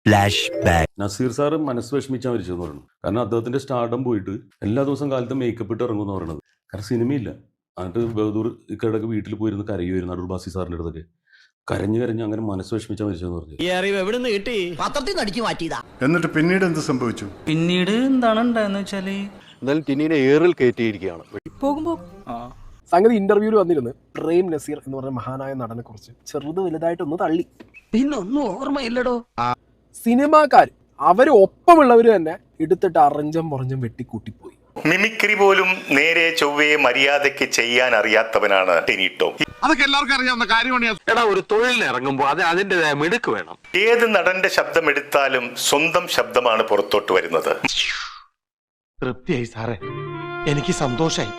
Flash back. Naseer sir മനസ്സ് വിഷമിച്ചാൽ മരിച്ചെന്ന് പറയുന്നു. കാരണം അദ്ദേഹത്തിന്റെ സ്റ്റാർഡം പോയിട്ട് എല്ലാ ദിവസം കാലത്ത് മേക്കപ്പ് ഇട്ട് ഇറങ്ങുമെന്ന് പറയുന്നത്. കാരണം സിനിമയില്ല. എന്നിട്ട് ബഹദൂർ ഇക്കടക്ക് വീട്ടിൽ പോയിരുന്ന് കരയുമായിരുന്നു അടൂർ ബാസി സാറിന്റെ അടുത്തൊക്കെ. കരഞ്ഞ് അങ്ങനെ മനസ്സ് വിഷമിച്ചാൽ മരിച്ചെന്ന് പറഞ്ഞു. ഈ അറിവ് എവിടെ നിന്ന് കിട്ടി? പത്രത്തിൽ നിന്ന് അടിച്ചു മാറ്റിയതാ. എന്നിട്ട് പിന്നീട് എന്ത് സംഭവിച്ചു? പിന്നീട് എന്താണ് ഉണ്ടായെന്ന് വെച്ചാല് എന്നാലും ടിനീനെ ഏറിൽ കയറ്റിയിരിക്കുകയാണ്. പോകുമ്പോ സംഗതി ഇന്റർവ്യൂവിൽ വന്നിരുന്നു പ്രേം നസീർ എന്ന് പറഞ്ഞ മഹാനായ നടനെ കുറിച്ച് ചെറുത് വലുതായിട്ടൊന്ന് തള്ളി. പിന്നൊന്നും ഓർമ്മയില്ലടോ. സിനിമാക്കാർ അവര് ഒപ്പമുള്ളവര് തന്നെ എടുത്തിട്ട് അറിഞ്ഞം പുറഞ്ഞും വെട്ടിക്കൂട്ടിപ്പോയി. മിമിക്രി പോലും നേരെ ചൊവ്വയെ മര്യാദയ്ക്ക് ചെയ്യാൻ അറിയാത്തവനാണ് ടിനി ടോം. അതൊക്കെ എല്ലാവർക്കും അറിയാവുന്ന കാര്യമാണ്. എടാ, ഒരു തൊഴിലിന് ഇറങ്ങുമ്പോൾ അതിൻ്റെതായ മിടുക്ക് വേണം. ഏത് നടന്റെ ശബ്ദം എടുത്താലും സ്വന്തം ശബ്ദമാണ് പുറത്തോട്ട് വരുന്നത്. തൃപ്തിയായി സാറേ, എനിക്ക് സന്തോഷായി.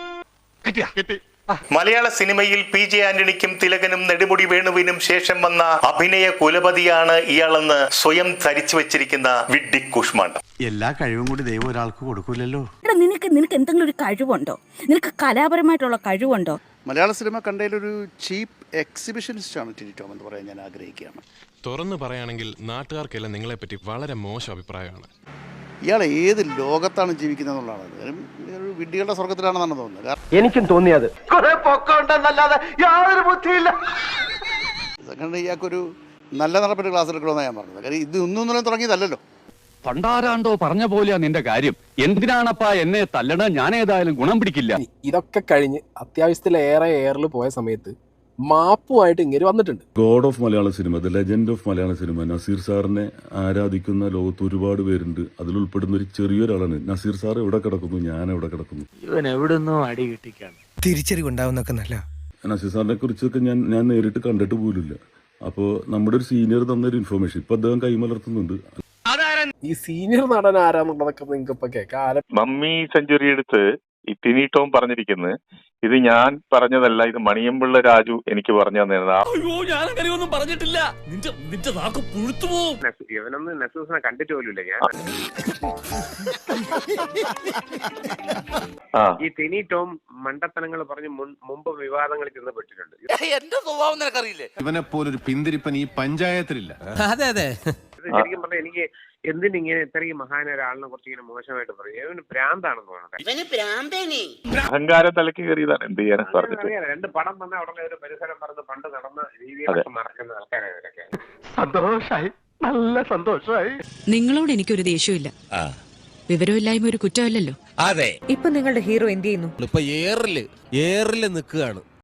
മലയാള സിനിമയിൽ PJ ആന്റണിക്കും തിലകനും നെടുമുടി വേണുവിനും ശേഷം വന്ന അഭിനയ കുലപതിയാണ് ഇയാളെന്ന് സ്വയം ധരിച്ചു വെച്ചിരിക്കുന്ന വിഡ്ഢി കൂഷ്മാണ്ഡം. എല്ലാ കഴിവും കൂടി ദൈവം ഒരാൾക്ക് കൊടുക്കൂലല്ലോ. നിനക്ക് എന്തെങ്കിലും ഒരു കഴിവുണ്ടോ? നിനക്ക് കലാപരമായിട്ടുള്ള കഴിവുണ്ടോ? മലയാള സിനിമ കണ്ടതിലൊരു ചീപ്പ് എക്സിബിഷനിസ്റ്റാണ് ടിനി ടോം എന്ന് പറയാൻ ഞാൻ ആഗ്രഹിക്കുകയാണ്. തുറന്നു പറയുകയാണെങ്കിൽ നാട്ടുകാർക്കെല്ലാം നിങ്ങളെപ്പറ്റി വളരെ മോശം അഭിപ്രായമാണ്. ഇയാൾ ഏത് ലോകത്താണ് ജീവിക്കുന്നത് എന്നുള്ളതാണ്. ഒരു വിഡ്ഢികളുടെ സ്വർഗത്തിലാണെന്നാണ് തോന്നുന്നത്. എനിക്കും തോന്നിയത് യാതൊരു ബുദ്ധിയില്ല. കാരണം ഇയാൾക്കൊരു നല്ല നടപ്പിന്റെ ക്ലാസ് എടുക്കണമെന്നാണ് ഞാൻ പറഞ്ഞത്. കാര്യം ഇത് ഒന്നും തുടങ്ങിയതല്ലോ. പണ്ടാരാണ്ടോ പറഞ്ഞ പോലെയാ നിന്റെ കാര്യം. എന്തിനാണപ്പാ എന്നെ തല്ലണ? ഞാൻ ഏതായാലും ഗുണം പിടിക്കില്ല. ഇതൊക്കെ കഴിഞ്ഞ് അത്യാവശ്യത്തിലേറെ എയറിൽ പോയ സമയത്ത് മാപ്പുമായിട്ട് ഇങ്ങനെ വന്നിട്ടുണ്ട്. God of Malayala cinema, the legend of Malayala cinema, Naseer സാറിനെ ആരാധിക്കുന്ന ലോകത്ത് ഒരുപാട് പേരുണ്ട്. അതിലുൾപ്പെടുന്ന ഒരു ചെറിയൊരാളാണ് നസീർ സാർ. എവിടെ കിടക്കുന്നു, ഞാൻ എവിടെ കിടക്കുന്നു. ഇവൻ എവിടുന്നോ അടി കിട്ടിക്കാണ്. തിരിച്ചറിവുണ്ടാവുന്നൊക്കെ നല്ല. നസീർ സാറിനെ കുറിച്ചൊക്കെ ഞാൻ നേരിട്ട് കണ്ടിട്ട് പോലുമില്ല. അപ്പോൾ നമ്മുടെ ഒരു സീനിയർ തന്നൊരു ഇൻഫർമേഷൻ ഇപ്പൊ അദ്ദേഹം കൈമലർത്തുന്നുണ്ട്. ഈ സീനിയർ നടൻ ആരാന്നുള്ളതൊക്കെ നിങ്ങൾക്ക് ഇപ്പൊ കേൾക്കാം. മമ്മി സെഞ്ചുറി എടുത്ത് ഈ ടിനി ടോം പറഞ്ഞിരിക്കുന്നത് ഇത് ഞാൻ പറഞ്ഞതല്ല, ഇത് മണിയമ്പിള്ള രാജു എനിക്ക് പറഞ്ഞു തന്നതാണ്. അയ്യോ, ഞാൻ അങ്ങനെയൊന്നും പറഞ്ഞിട്ടില്ല. നിന്റെ നാക്ക് പുഴുത്തു പോവും. ഇവനൊന്നും നസൂസിനെ കണ്ടിട്ട് പോലുമില്ല ഞാൻ. ഈ ടിനി ടോം മണ്ടത്തനങ്ങൾ പറഞ്ഞ് മുമ്പ് വിവാദങ്ങളിൽ ചെന്നപ്പെട്ടിട്ടുണ്ട്. എന്റെ സ്വഭാവം നിനക്കറിയില്ലേ? ഇവനെ പോലൊരു പിന്തിരിപ്പൻ ഈ പഞ്ചായത്തിലില്ല. അതെ അതെ. ശരിക്കും പറഞ്ഞാൽ എനിക്ക് എന്തിനിങ്ങനെ ഇത്രയും മഹാന ഒരാളിനെ കുറിച്ച് ഇങ്ങനെ മോശമായിട്ട് പറയും? ഇവന് ഭ്രാന്താണെന്ന് തോന്നുന്നത്. അഹങ്കാരം തലക്ക് കയറിയതാണ്. എന്ത് ചെയ്യാനാ പറഞ്ഞു. രണ്ട് പടം വന്ന ഉടനെ ഒരു പരിസരം പറഞ്ഞ് പണ്ട് നടന്ന രീതിയിലൊക്കെ മറക്കുന്ന ആൾക്കാരെ ഇവരൊക്കെ. സന്തോഷായി, നല്ല സന്തോഷായി. നിങ്ങളോട് എനിക്കൊരു ദേഷ്യമില്ല. വിവരമില്ലായ്മ ഒരു കുറ്റമല്ലല്ലോ. അതെ. ഇപ്പൊ നിങ്ങളുടെ ഹീറോ എന്ത് ചെയ്യുന്നു? ഇപ്പൊ ഏറില് നിൽക്കുകയാണ്.